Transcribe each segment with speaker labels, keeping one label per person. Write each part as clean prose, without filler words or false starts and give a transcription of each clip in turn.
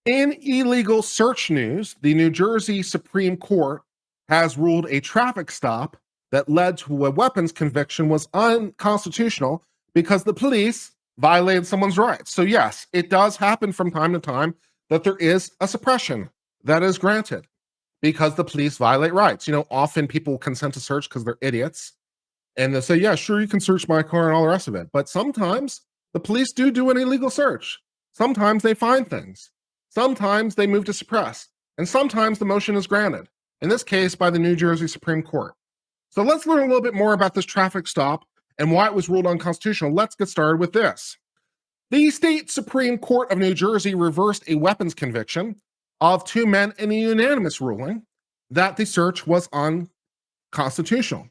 Speaker 1: In illegal search news, the New Jersey Supreme Court has ruled a traffic stop that led to a weapons conviction was unconstitutional because the police violated someone's rights. So yes, it does happen from time to time that there is a suppression that is granted because the police violate rights. You know, often people consent to search because they're idiots. And they say, yeah, sure, you can search my car and all the rest of it. But sometimes the police do an illegal search. Sometimes they find things. Sometimes they move to suppress. And sometimes the motion is granted, in this case by the New Jersey Supreme Court. So let's learn a little bit more about this traffic stop and why it was ruled unconstitutional. Let's get started with this. The state Supreme Court of New Jersey reversed a weapons conviction of two men in a unanimous ruling that the search was unconstitutional.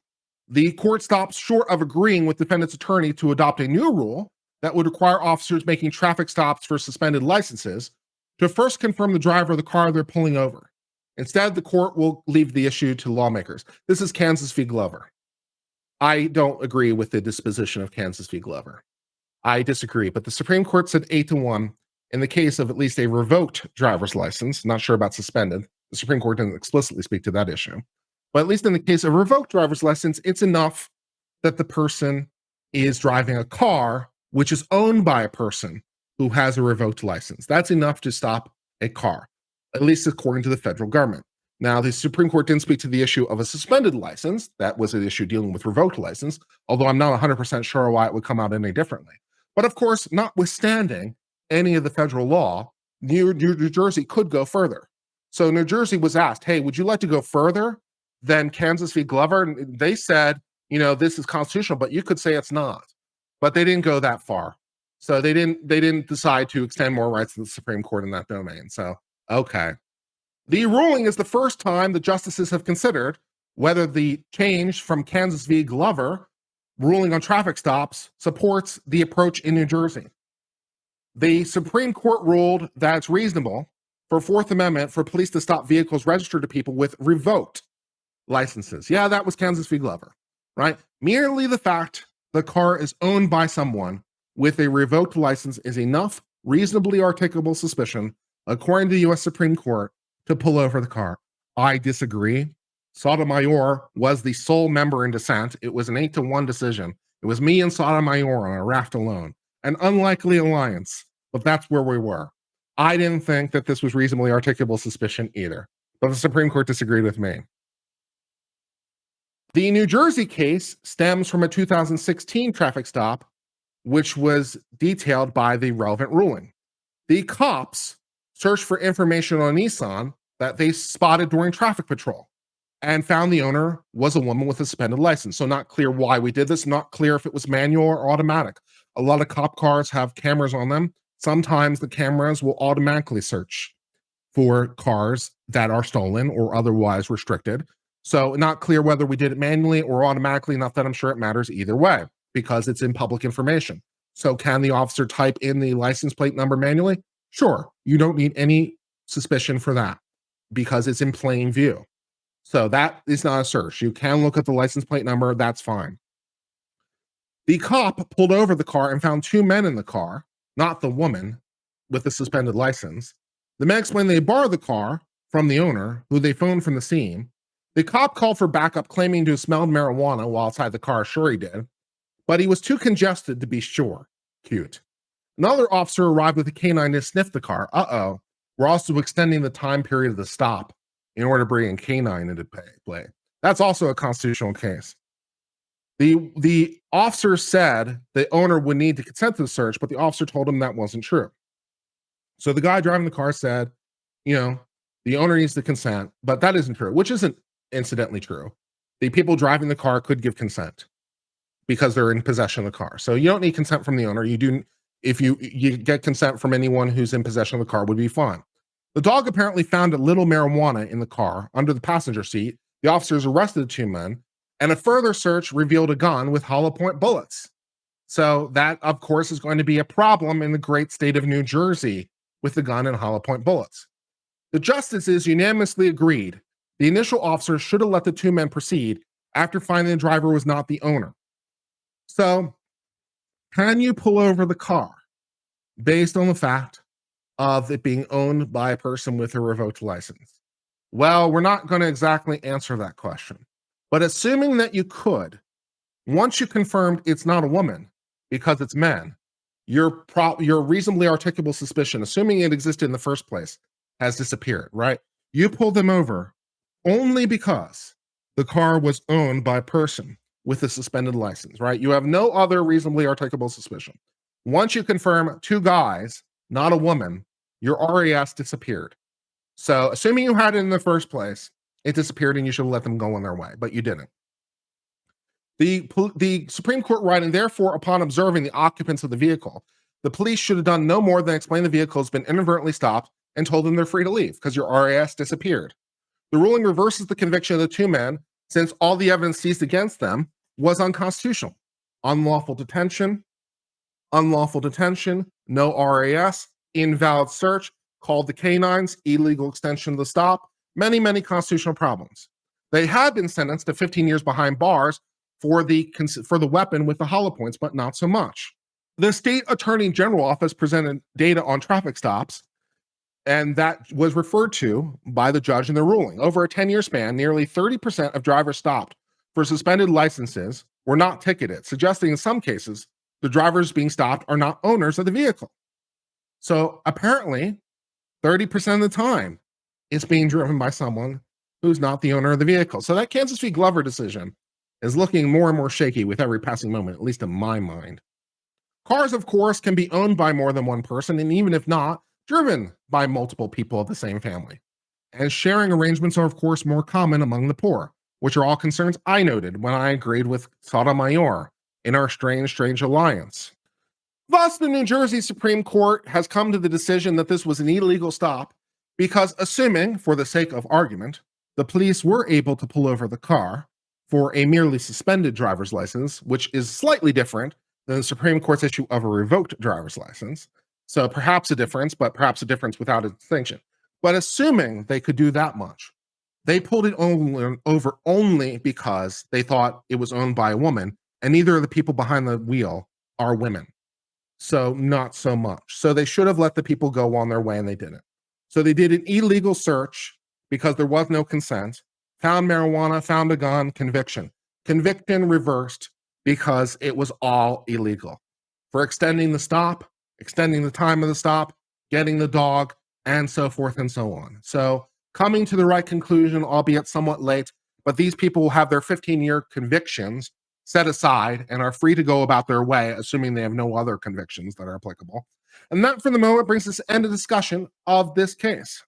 Speaker 1: The court stopped short of agreeing with defendant's attorney to adopt a new rule that would require officers making traffic stops for suspended licenses to first confirm the driver of the car they're pulling over. Instead, the court will leave the issue to lawmakers. This is Kansas v. Glover. I don't agree with the disposition of Kansas v. Glover. I disagree, but the Supreme Court said 8-1 in the case of at least a revoked driver's license. Not sure about suspended. The Supreme Court didn't explicitly speak to that issue. But at least in the case of revoked driver's license, it's enough that the person is driving a car which is owned by a person who has a revoked license. That's enough to stop a car, at least according to the federal government. Now, the Supreme Court didn't speak to the issue of a suspended license. That was an issue dealing with revoked license, although I'm not 100% sure why it would come out any differently. But of course, notwithstanding any of the federal law, New Jersey could go further. So New Jersey was asked, hey, would you like to go further than Kansas v. Glover? And they said, you know, this is constitutional, but you could say it's not. But they didn't go that far. So they didn't decide to extend more rights to the Supreme Court in that domain. So, okay. The ruling is the first time the justices have considered whether the change from Kansas v. Glover ruling on traffic stops supports the approach in New Jersey. The Supreme Court ruled that it's reasonable for Fourth Amendment for police to stop vehicles registered to people with revoked licenses. Yeah, that was Kansas v. Glover, right? Merely the fact the car is owned by someone with a revoked license is enough reasonably articulable suspicion, according to the U.S. Supreme Court, to pull over the car. I disagree. Sotomayor was the sole member in dissent. It was an 8-1 decision. It was me and Sotomayor on a raft alone. An unlikely alliance, but that's where we were. I didn't think that this was reasonably articulable suspicion either, but the Supreme Court disagreed with me. The New Jersey case stems from a 2016 traffic stop, which was detailed by the relevant ruling. The cops searched for information on Nissan that they spotted during traffic patrol and found the owner was a woman with a suspended license. So not clear why we did this, not clear if it was manual or automatic. A lot of cop cars have cameras on them. Sometimes the cameras will automatically search for cars that are stolen or otherwise restricted. So not clear whether we did it manually or automatically, not that I'm sure it matters either way, because it's in public information. So can the officer type in the license plate number manually? Sure, you don't need any suspicion for that because it's in plain view. So that is not a search. You can look at the license plate number, that's fine. The cop pulled over the car and found two men in the car, not the woman with the suspended license. The men explained they borrowed the car from the owner, who they phoned from the scene. The cop called for backup, claiming to have smelled marijuana while outside the car. Sure he did, but he was too congested to be sure. Cute. Another officer arrived with a canine to sniff the car. Uh-oh. We're also extending the time period of the stop in order to bring a canine into play. That's also a constitutional case. The officer said the owner would need to consent to the search, but the officer told him that wasn't true. So the guy driving the car said, you know, the owner needs to consent, but that isn't true, which isn't incidentally true. The people driving the car could give consent because they're in possession of the car. So you don't need consent from the owner. You do, if you get consent from anyone who's in possession of the car, would be fine. The dog apparently found a little marijuana in the car under the passenger seat. The officers arrested the two men, and a further search revealed a gun with hollow point bullets. So that, of course, is going to be a problem in the great state of New Jersey with the gun and hollow point bullets. The justices unanimously agreed the initial officer should have let the two men proceed after finding the driver was not the owner. So, can you pull over the car based on the fact of it being owned by a person with a revoked license? Well, we're not going to exactly answer that question. But assuming that you could, once you confirmed it's not a woman because it's men, your reasonably articulable suspicion, assuming it existed in the first place, has disappeared, right? You pulled them over only because the car was owned by a person with a suspended license, right? You have no other reasonably articulable suspicion. Once you confirm two guys, not a woman, your RAS disappeared. So, assuming you had it in the first place, it disappeared and you should have let them go on their way, but you didn't. The Supreme Court writing, therefore, upon observing the occupants of the vehicle, the police should have done no more than explain the vehicle has been inadvertently stopped and told them they're free to leave because your RAS disappeared. The ruling reverses the conviction of the two men since all the evidence seized against them was unconstitutional. Unlawful detention, no RAS, invalid search, called the canines, illegal extension of the stop, many, many constitutional problems. They had been sentenced to 15 years behind bars for the weapon with the hollow points, but not so much. The state attorney general office presented data on traffic stops, and that was referred to by the judge in the ruling. Over a 10-year span, nearly 30% of drivers stopped for suspended licenses were not ticketed, suggesting in some cases the drivers being stopped are not owners of the vehicle. So apparently, 30% of the time, it's being driven by someone who's not the owner of the vehicle. So that Kansas v. Glover decision is looking more and more shaky with every passing moment, at least in my mind. Cars, of course, can be owned by more than one person, and even if not, driven by multiple people of the same family. And sharing arrangements are, of course, more common among the poor, which are all concerns I noted when I agreed with Sotomayor in our strange alliance. Thus, the New Jersey Supreme Court has come to the decision that this was an illegal stop because, assuming, for the sake of argument, the police were able to pull over the car for a merely suspended driver's license, which is slightly different than the Supreme Court's issue of a revoked driver's license. So perhaps a difference, but perhaps a difference without a distinction. But assuming they could do that much, they pulled it over only because they thought it was owned by a woman, and neither of the people behind the wheel are women. So not so much. So they should have let the people go on their way, and they didn't. So they did an illegal search because there was no consent, found marijuana, found a gun, conviction. Conviction reversed because it was all illegal. For extending the stop, extending the time of the stop, getting the dog, and so forth and so on. So coming to the right conclusion, albeit somewhat late, but these people will have their 15-year convictions set aside and are free to go about their way, assuming they have no other convictions that are applicable. And that, for the moment, brings us to the end of discussion of this case.